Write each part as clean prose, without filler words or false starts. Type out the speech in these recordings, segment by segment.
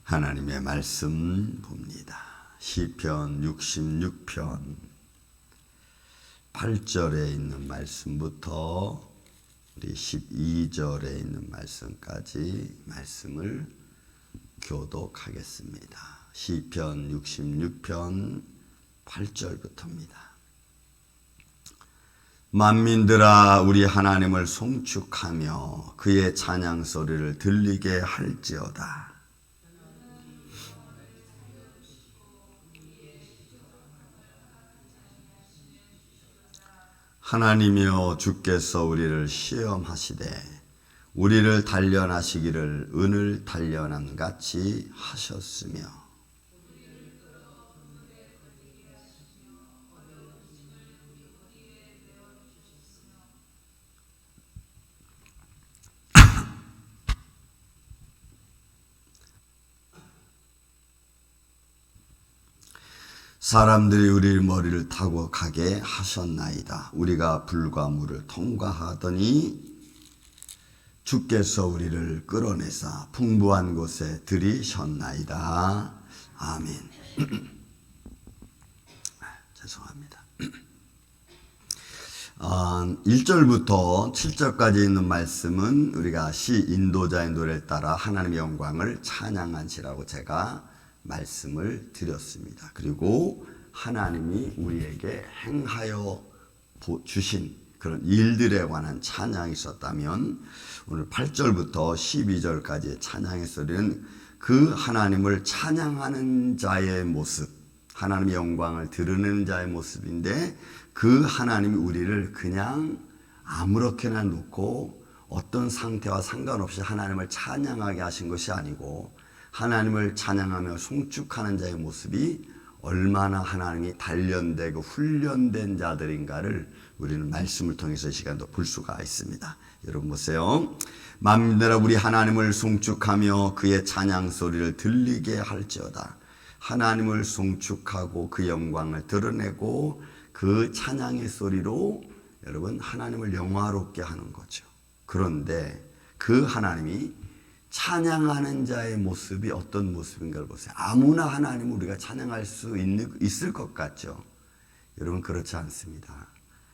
하나님의 말씀 봅니다. 시편 66편 8절에 있는 말씀부터 우리 12절에 있는 말씀까지 말씀을 교독하겠습니다. 시편 66편 8절부터입니다. 만민들아 우리 하나님을 송축하며 그의 찬양 소리를 들리게 할지어다. 하나님이여 주께서 우리를 시험하시되 우리를 단련하시기를 은을 단련함 같이 하셨으며 사람들이 우리 머리를 타고 가게 하셨나이다. 우리가 불과 물을 통과하더니 주께서 우리를 끌어내사 풍부한 곳에 들이셨나이다. 아멘. 죄송합니다. 1절부터 7절까지 있는 말씀은 우리가 시 인도자의 노래를 따라 하나님의 영광을 찬양한시라고 제가 말씀을 드렸습니다. 그리고 하나님이 우리에게 행하여 주신 그런 일들에 관한 찬양이 있었다면 오늘 8절부터 12절까지의 찬양의 소리는 그 하나님을 찬양하는 자의 모습, 하나님의 영광을 드러내는 자의 모습인데 그 하나님이 우리를 그냥 아무렇게나 놓고 어떤 상태와 상관없이 하나님을 찬양하게 하신 것이 아니고 하나님을 찬양하며 송축하는 자의 모습이 얼마나 하나님이 단련되고 훈련된 자들인가를 우리는 말씀을 통해서 이 시간도 볼 수가 있습니다. 여러분 보세요. 만민들아 우리 하나님을 송축하며 그의 찬양 소리를 들리게 할지어다. 하나님을 송축하고 그 영광을 드러내고 그 찬양의 소리로 여러분 하나님을 영화롭게 하는 거죠. 그런데 그 하나님이 찬양하는 자의 모습이 어떤 모습인가를 보세요. 아무나 하나님을 우리가 찬양할 수 있을 것 같죠. 여러분 그렇지 않습니다.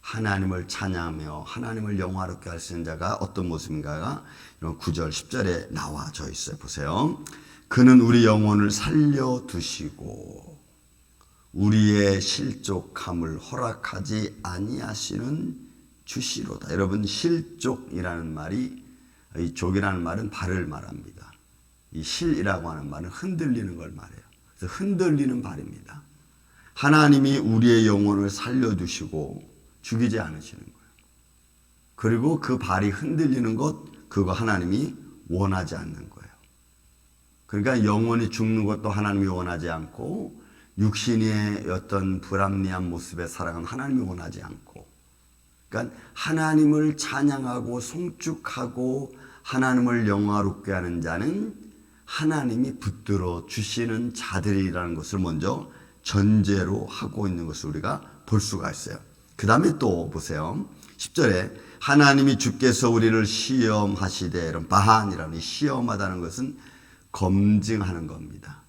하나님을 찬양하며 하나님을 영화롭게 할 수 있는 자가 어떤 모습인가가 9절 10절에 나와져 있어요. 보세요. 그는 우리 영혼을 살려두시고 우리의 실족함을 허락하지 아니하시는 주시로다. 여러분 실족이라는 말이 이 족이라는 말은 발을 말합니다. 이 실이라고 하는 말은 흔들리는 걸 말해요. 그래서 흔들리는 발입니다. 하나님이 우리의 영혼을 살려두시고 죽이지 않으시는 거예요. 그리고 그 발이 흔들리는 것, 그거 하나님이 원하지 않는 거예요. 그러니까 영혼이 죽는 것도 하나님이 원하지 않고 육신의 어떤 불합리한 모습에 살아가는 하나님이 원하지 않고 그러니까 하나님을 찬양하고 송축하고 하나님을 영화롭게 하는 자는 하나님이 붙들어 주시는 자들이라는 것을 먼저 전제로 하고 있는 것을 우리가 볼 수가 있어요. 그 다음에 또 보세요. 10절에 하나님이 주께서 우리를 시험하시되 이런 바한이라는 시험하다는 것은 검증하는 겁니다.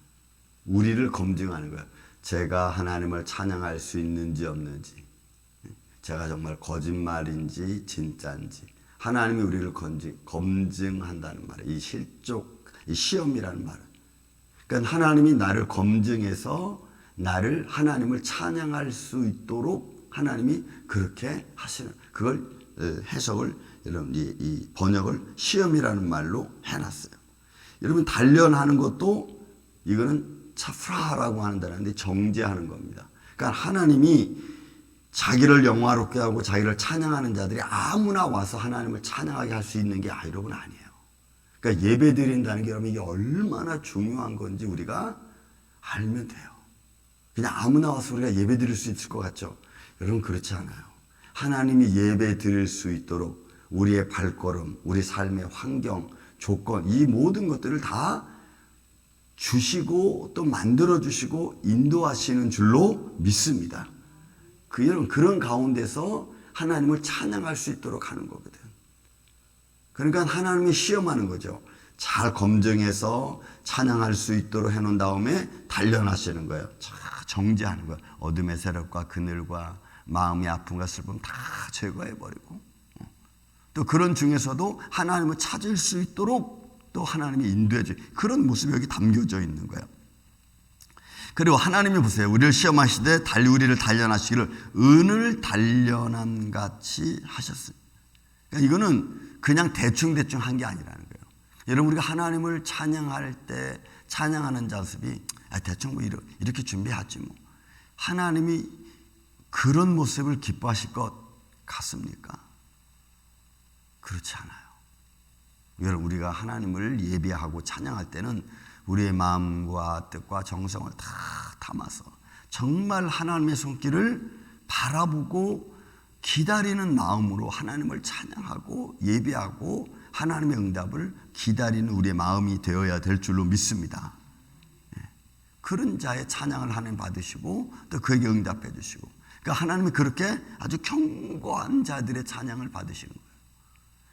우리를 검증하는 거예요. 제가 하나님을 찬양할 수 있는지 없는지 제가 정말 거짓말인지 진짜인지 하나님이 우리를 검증한다는 말이에요. 이 실족, 이 시험이라는 말은. 그러니까 하나님이 나를 검증해서 나를 하나님을 찬양할 수 있도록 하나님이 그렇게 하시는 그걸 해석을 여러분 이 번역을 시험이라는 말로 해놨어요. 여러분 단련하는 것도 이거는 차프라라고 하는데 정죄하는 겁니다. 그러니까 하나님이 자기를 영화롭게 하고 자기를 찬양하는 자들이 아무나 와서 하나님을 찬양하게 할 수 있는 게 여러분 아니에요. 그러니까 예배 드린다는 게 여러분 이게 얼마나 중요한 건지 우리가 알면 돼요. 그냥 아무나 와서 우리가 예배 드릴 수 있을 것 같죠? 여러분 그렇지 않아요. 하나님이 예배 드릴 수 있도록 우리의 발걸음, 우리 삶의 환경, 조건 이 모든 것들을 다 주시고 또 만들어 주시고 인도하시는 줄로 믿습니다. 그런 가운데서 하나님을 찬양할 수 있도록 하는 거거든. 그러니까 하나님이 시험하는 거죠. 잘 검증해서 찬양할 수 있도록 해놓은 다음에 단련하시는 거예요. 정지하는 거예요. 어둠의 세력과 그늘과 마음의 아픔과 슬픔 다 제거해버리고, 또 그런 중에서도 하나님을 찾을 수 있도록 또 하나님이 인도해 주 그런 모습이 여기 담겨져 있는 거예요. 그리고 하나님이 보세요. 우리를 시험하시되 우리를 단련하시기를 은을 단련함 같이 하셨습니다. 그러니까 이거는 그냥 대충 한 게 아니라는 거예요. 여러분, 우리가 하나님을 찬양할 때 찬양하는 자습이 대충 뭐 이렇게 준비하지 뭐. 하나님이 그런 모습을 기뻐하실 것 같습니까? 그렇지 않아요. 여러분, 우리가 하나님을 예배하고 찬양할 때는 우리의 마음과 뜻과 정성을 다 담아서 정말 하나님의 손길을 바라보고 기다리는 마음으로 하나님을 찬양하고 예배하고 하나님의 응답을 기다리는 우리의 마음이 되어야 될 줄로 믿습니다. 그런 자의 찬양을 하나님 받으시고 또 그에게 응답해 주시고, 그러니까 하나님이 그렇게 아주 견고한 자들의 찬양을 받으시는 거예요.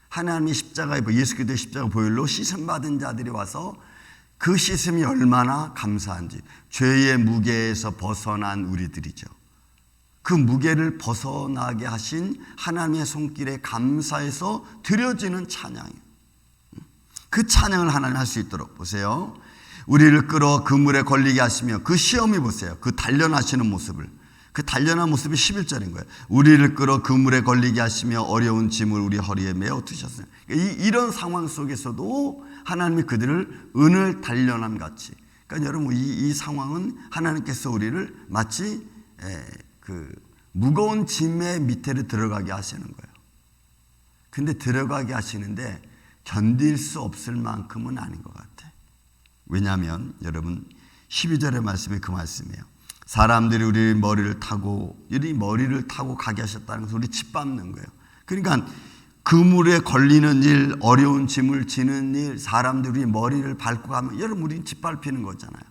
하나님이 십자가에, 예수 그리스도의 십자가 보혈로 씻음 받은 자들이 와서 그 씻음이 얼마나 감사한지, 죄의 무게에서 벗어난 우리들이죠. 그 무게를 벗어나게 하신 하나님의 손길에 감사해서 드려지는 찬양이에요. 그 찬양을 하나님 할 수 있도록 보세요. 우리를 끌어 그물에 걸리게 하시며, 그 시험이 보세요. 그 단련하시는 모습을, 그 단련한 모습이 11절인 거예요. 우리를 끌어 그물에 걸리게 하시며 어려운 짐을 우리 허리에 메어 두셨어요. 이런 상황 속에서도 하나님이 그들을 은을 단련함 같이, 그러니까 여러분, 이 상황은 하나님께서 우리를 마치 그 무거운 짐의 밑에를 들어가게 하시는 거예요. 근데 들어가게 하시는데 견딜 수 없을 만큼은 아닌 것 같아. 왜냐하면 여러분, 12절의 말씀이 그 말씀이에요. 사람들이 우리 머리를 타고 가게 하셨다는 것을 우리 짓밟는 거예요. 그러니까 그물에 걸리는 일, 어려운 짐을 지는 일, 사람들이 머리를 밟고 가면 여러분, 우리는 짓밟히는 거잖아요.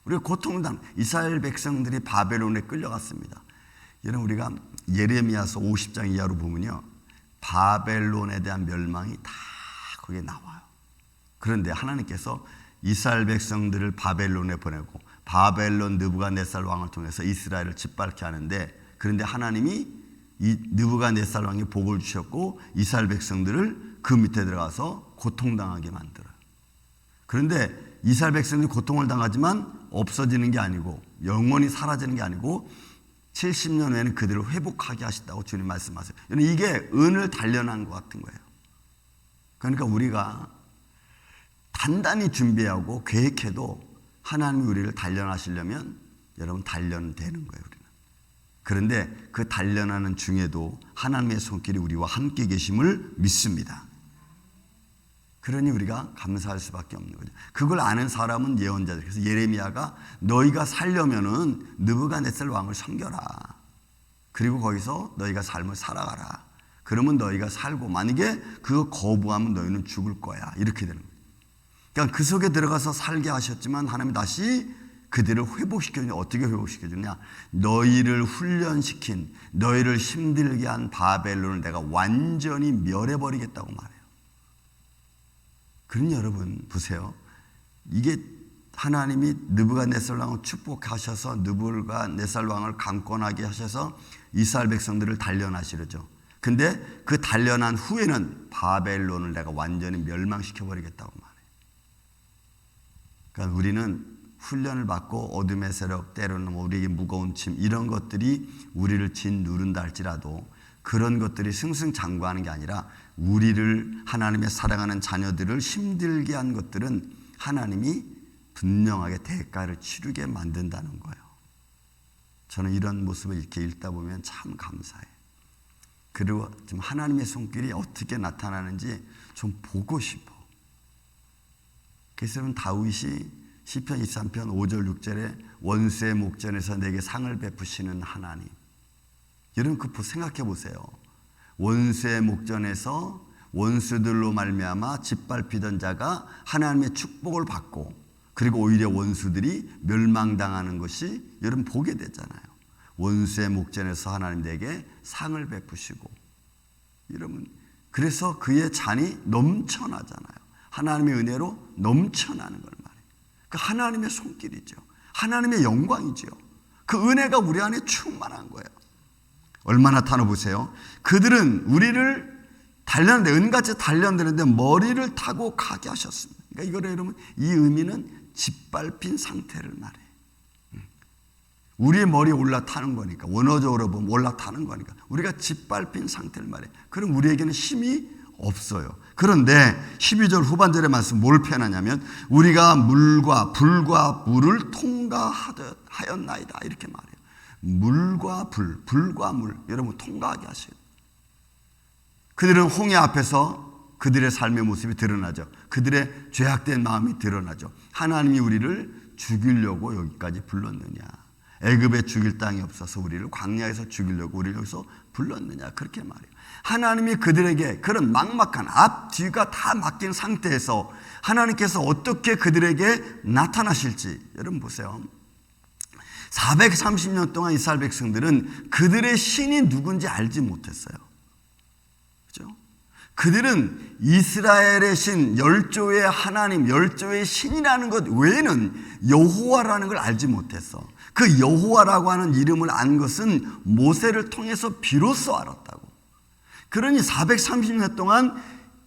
우리가 고통당, 이스라엘 백성들이 바벨론에 끌려갔습니다. 여러분, 우리가 예레미야서 50장 이하로 보면요, 바벨론에 대한 멸망이 다 거기에 나와요. 그런데 하나님께서 이스라엘 백성들을 바벨론에 보내고 바벨론 느부갓네살 왕을 통해서 이스라엘을 짓밟게 하는데, 그런데 하나님이 이 느부갓네살 왕이 복을 주셨고 이스라엘 백성들을 그 밑에 들어가서 고통당하게 만들어요. 그런데 이스라엘 백성들이 고통을 당하지만 없어지는 게 아니고, 영원히 사라지는 게 아니고 70년 후에는 그들을 회복하게 하신다고 주님 말씀하세요. 이게 은을 단련한 것 같은 거예요. 그러니까 우리가 단단히 준비하고 계획해도 하나님이 우리를 단련하시려면 여러분, 단련되는 거예요, 우리는. 그런데 그 단련하는 중에도 하나님의 손길이 우리와 함께 계심을 믿습니다. 그러니 우리가 감사할 수밖에 없는 거죠. 그걸 아는 사람은 예언자들. 그래서 예레미야가 너희가 살려면은 느부갓네살 왕을 섬겨라. 그리고 거기서 너희가 삶을 살아가라. 그러면 너희가 살고, 만약에 그거 거부하면 너희는 죽을 거야. 이렇게 되는 거예요. 그러니까 그 속에 들어가서 살게 하셨지만 하나님이 다시 그들을 회복시켜주냐. 어떻게 회복시켜주냐? 너희를 훈련시킨, 너희를 힘들게 한 바벨론을 내가 완전히 멸해버리겠다고 말해요. 그러니 여러분 보세요. 이게 하나님이 느부갓네살 왕을 축복하셔서 느부갓네살 왕을 강권하게 하셔서 이스라엘 백성들을 단련하시려죠. 근데 그 단련한 후에는 바벨론을 내가 완전히 멸망시켜버리겠다고 말해요. 그러니까 우리는 훈련을 받고 어둠의 세력, 때로는 우리에게 무거운 짐, 이런 것들이 우리를 짓누른다 할지라도 그런 것들이 승승장구하는 게 아니라 우리를, 하나님의 사랑하는 자녀들을 힘들게 한 것들은 하나님이 분명하게 대가를 치르게 만든다는 거예요. 저는 이런 모습을 이렇게 읽다 보면 참 감사해요. 그리고 좀 하나님의 손길이 어떻게 나타나는지 좀 보고 싶어. 그래서 다윗이 시편 23편 5절 6절에 원수의 목전에서 내게 상을 베푸시는 하나님. 여러분 그 생각해 보세요. 원수의 목전에서 원수들로 말미암아 짓밟히던 자가 하나님의 축복을 받고, 그리고 오히려 원수들이 멸망당하는 것이 여러분 보게 되잖아요. 원수의 목전에서 하나님 내게 상을 베푸시고, 여러분 그래서 그의 잔이 넘쳐나잖아요. 하나님의 은혜로 넘쳐나는 걸 말해요. 그 하나님의 손길이죠. 하나님의 영광이죠. 그 은혜가 우리 안에 충만한 거예요. 얼마나 타노 보세요. 그들은 우리를 단련대 은같이 단련되는데 머리를 타고 가게 하셨습니다. 그러니까 이거를 여러분 이 의미는 짓밟힌 상태를 말해요. 우리의 머리에 올라타는 거니까 원어적으로 보면 올라타는 거니까 우리가 짓밟힌 상태를 말해요. 그럼 우리에게는 힘이 없어요. 그런데 12절 후반절의 말씀 뭘 표현하냐면 우리가 물과 불과 물을 통과하였나이다 이렇게 말해요. 물과 불, 불과 물 여러분 통과하게 하셔요. 그들은 홍해 앞에서 그들의 삶의 모습이 드러나죠. 그들의 죄악된 마음이 드러나죠. 하나님이 우리를 죽이려고 여기까지 불렀느냐. 애굽에 죽일 땅이 없어서 우리를 광야에서 죽이려고 우리를 여기서 불렀느냐. 그렇게 말해요. 하나님이 그들에게 그런 막막한 앞뒤가 다 막힌 상태에서 하나님께서 어떻게 그들에게 나타나실지 여러분 보세요. 430년 동안 이스라엘 백성들은 그들의 신이 누군지 알지 못했어요. 그렇죠? 그들은 이스라엘의 신, 열조의 하나님, 열조의 신이라는 것 외에는 여호와라는 걸 알지 못했어. 그 여호와라고 하는 이름을 안 것은 모세를 통해서 비로소 알았다고. 그러니 430년 동안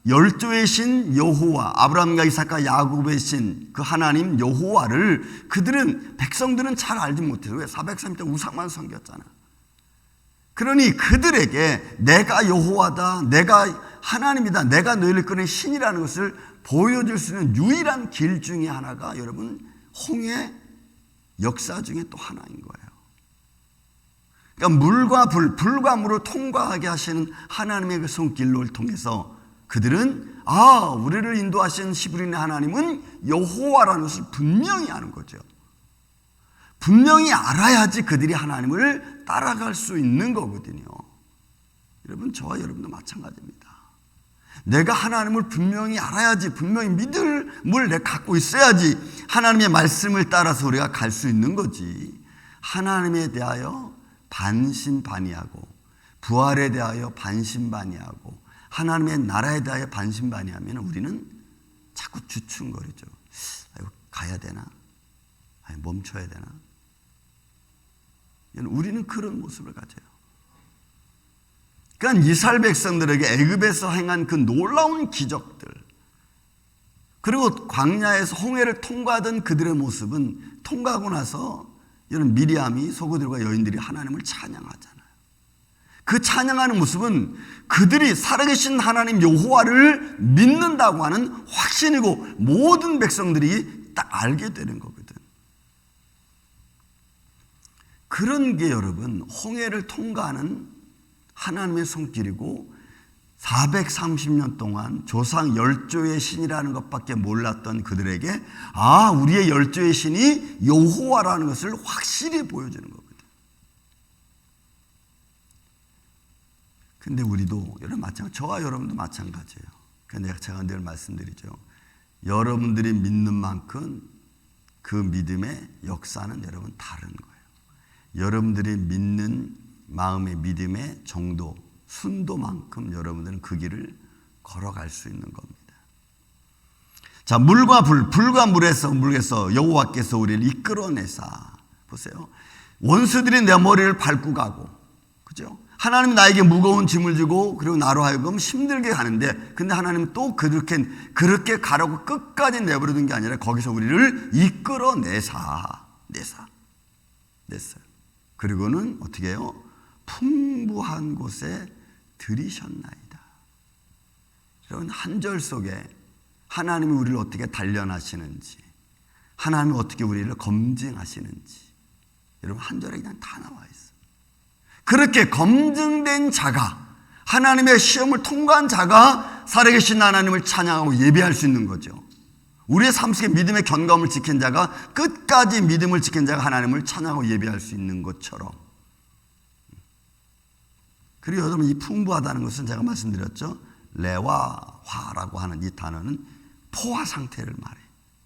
열조의 신 여호와, 아브라함과 이삭과 야곱의 신 그 하나님 여호와를 그들은 백성들은 잘 알지 못해요. 왜? 430년 우상만 섬겼잖아. 그러니 그들에게 내가 여호와다, 내가 하나님이다, 내가 너희를 이끄는 신이라는 것을 보여줄 수 있는 유일한 길 중에 하나가 여러분 홍해 역사 중에 또 하나인 거예요. 그러니까 물과 불, 불과 물을 통과하게 하시는 하나님의 그 손길을 통해서 그들은 우리를 인도하신 히브리인의 하나님은 여호와라는 것을 분명히 아는 거죠. 분명히 알아야지 그들이 하나님을 따라갈 수 있는 거거든요. 여러분 저와 여러분도 마찬가지입니다. 내가 하나님을 분명히 알아야지, 분명히 믿음을 내가 갖고 있어야지 하나님의 말씀을 따라서 우리가 갈 수 있는 거지. 하나님에 대하여 반신반의하고 부활에 대하여 반신반의하고 하나님의 나라에 대하여 반신반의하면 우리는 자꾸 주춤거리죠. 가야 되나? 멈춰야 되나? 우리는 그런 모습을 가져요. 그러니까 이스라엘 백성들에게 애굽에서 행한 그 놀라운 기적들 그리고 광야에서 홍해를 통과하던 그들의 모습은 통과하고 나서 이런 미리암이 소그들과 여인들이 하나님을 찬양하잖아요. 그 찬양하는 모습은 그들이 살아계신 하나님 여호와를 믿는다고 하는 확신이고 모든 백성들이 딱 알게 되는 거거든. 그런 게 여러분 홍해를 통과하는 하나님의 손길이고 430년 동안 조상 열조의 신이라는 것밖에 몰랐던 그들에게 우리의 열조의 신이 여호와라는 것을 확실히 보여주는 거거든. 근데 우리도 여러분 저와 여러분도 마찬가지예요. 그러니까 제가 늘 말씀드리죠. 여러분들이 믿는 만큼 그 믿음의 역사는 여러분 다른 거예요. 여러분들이 믿는 마음의 믿음의 정도, 순도만큼 여러분들은 그 길을 걸어갈 수 있는 겁니다. 자, 물과 불, 불과 물에서 여호와께서 우리를 이끌어내사. 보세요. 원수들이 내 머리를 밟고 가고, 그죠? 하나님 나에게 무거운 짐을 주고 그리고 나로 하여금 힘들게 가는데 근데 하나님은 또 그렇게 가라고 끝까지 내버려둔 게 아니라 거기서 우리를 이끌어내사. 냈어요. 그리고는 어떻게 해요? 풍부한 곳에 들이셨나이다. 여러분 한 절 속에 하나님이 우리를 어떻게 단련하시는지 하나님이 어떻게 우리를 검증하시는지 여러분 한 절에 그냥 다 나와 있어요. 그렇게 검증된 자가 하나님의 시험을 통과한 자가 살아계신 하나님을 찬양하고 예배할 수 있는 거죠. 우리의 삶 속에 믿음의 견고함을 지킨 자가 끝까지 믿음을 지킨 자가 하나님을 찬양하고 예배할 수 있는 것처럼. 그리고 여러분 이 풍부하다는 것은 제가 말씀드렸죠. 레와화라고 하는 이 단어는 포화 상태를 말해.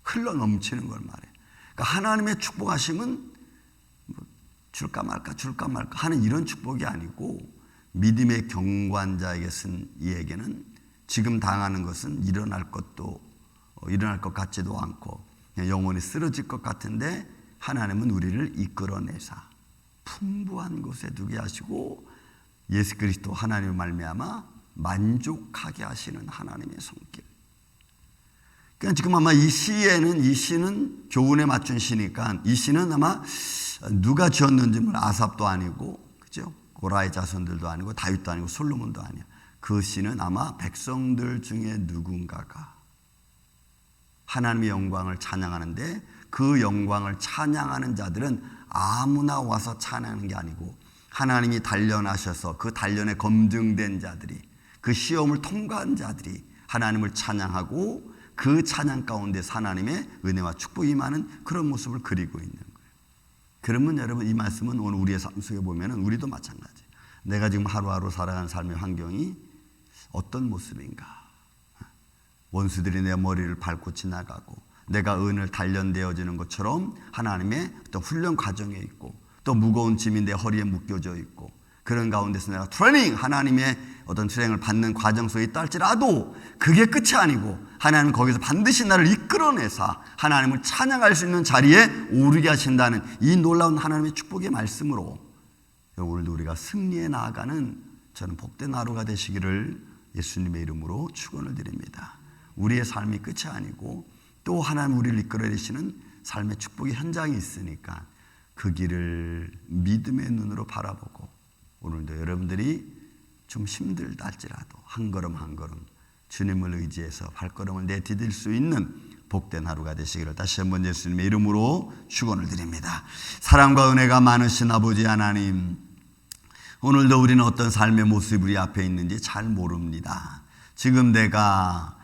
흘러 넘치는 걸 말해. 그러니까 하나님의 축복하심은 줄까 말까 하는 이런 축복이 아니고 믿음의 경관자에게 쓴 이에게는 지금 당하는 것은 일어날 것도 일어날 것 같지도 않고 그냥 영원히 쓰러질 것 같은데 하나님은 우리를 이끌어내사 풍부한 곳에 두게 하시고 예수 그리스도 하나님을 말미암아 만족하게 하시는 하나님의 손길. 그러니까 지금 아마 이 시는 교훈에 맞춘 시니까 이 시는 아마 누가 지었는지 몰라. 아삽도 아니고, 그죠? 고라의 자손들도 아니고, 다윗도 아니고, 솔로몬도 아니야. 그 시는 아마 백성들 중에 누군가가 하나님의 영광을 찬양하는데 그 영광을 찬양하는 자들은 아무나 와서 찬양하는 게 아니고 하나님이 단련하셔서 그 단련에 검증된 자들이 그 시험을 통과한 자들이 하나님을 찬양하고 그 찬양 가운데서 하나님의 은혜와 축복이 임하는 그런 모습을 그리고 있는 거예요. 그러면 여러분 이 말씀은 오늘 우리의 삶 속에 보면 우리도 마찬가지예요. 내가 지금 하루하루 살아가는 삶의 환경이 어떤 모습인가. 원수들이 내 머리를 밟고 지나가고 내가 은을 단련되어지는 것처럼 하나님의 어떤 훈련 과정에 있고 또 무거운 짐이 내 허리에 묶여져 있고 그런 가운데서 내가 트레이닝 하나님의 어떤 트레이닝을 받는 과정 속에 있다 할지라도 그게 끝이 아니고 하나님은 거기서 반드시 나를 이끌어내사 하나님을 찬양할 수 있는 자리에 오르게 하신다는 이 놀라운 하나님의 축복의 말씀으로 오늘도 우리가 승리에 나아가는 저는 복된 하루가 되시기를 예수님의 이름으로 축원을 드립니다. 우리의 삶이 끝이 아니고 또 하나님 우리를 이끌어내시는 삶의 축복의 현장이 있으니까 그 길을 믿음의 눈으로 바라보고 오늘도 여러분들이 좀 힘들다 할지라도 한 걸음 한 걸음 주님을 의지해서 발걸음을 내디딜 수 있는 복된 하루가 되시기를 다시 한번 예수님의 이름으로 축원을 드립니다. 사랑과 은혜가 많으신 아버지 하나님, 오늘도 우리는 어떤 삶의 모습이 우리 앞에 있는지 잘 모릅니다. 지금 내가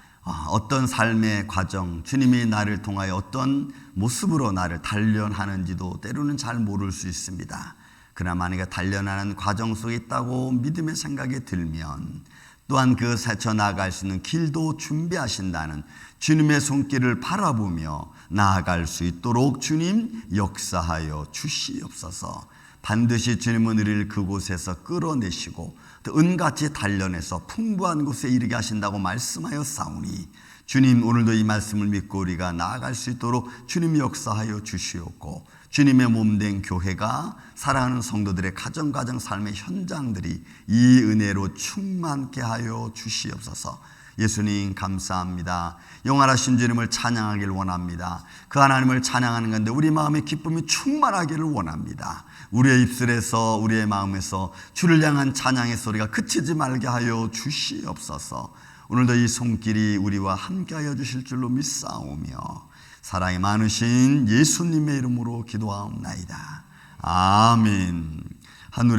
어떤 삶의 과정, 주님이 나를 통하여 어떤 모습으로 나를 단련하는지도 때로는 잘 모를 수 있습니다. 그러나 만약에 단련하는 과정 속에 있다고 믿음의 생각이 들면 또한 그 세쳐 나아갈 수 있는 길도 준비하신다는 주님의 손길을 바라보며 나아갈 수 있도록 주님 역사하여 주시옵소서. 반드시 주님은 우리를 그곳에서 끌어내시고 또 은같이 단련해서 풍부한 곳에 이르게 하신다고 말씀하여 싸우니 주님 오늘도 이 말씀을 믿고 우리가 나아갈 수 있도록 주님 역사하여 주시옵고 주님의 몸된 교회가 사랑하는 성도들의 가정 삶의 현장들이 이 은혜로 충만케 하여 주시옵소서. 예수님 감사합니다. 영원하신 주님을 찬양하기를 원합니다. 그 하나님을 찬양하는 건데 우리 마음의 기쁨이 충만하기를 원합니다. 우리의 입술에서 우리의 마음에서 주를 향한 찬양의 소리가 그치지 말게 하여 주시옵소서. 오늘도 이 손길이 우리와 함께하여 주실 줄로 믿사오며 사랑이 많으신 예수님의 이름으로 기도하옵나이다. 아멘. 하늘에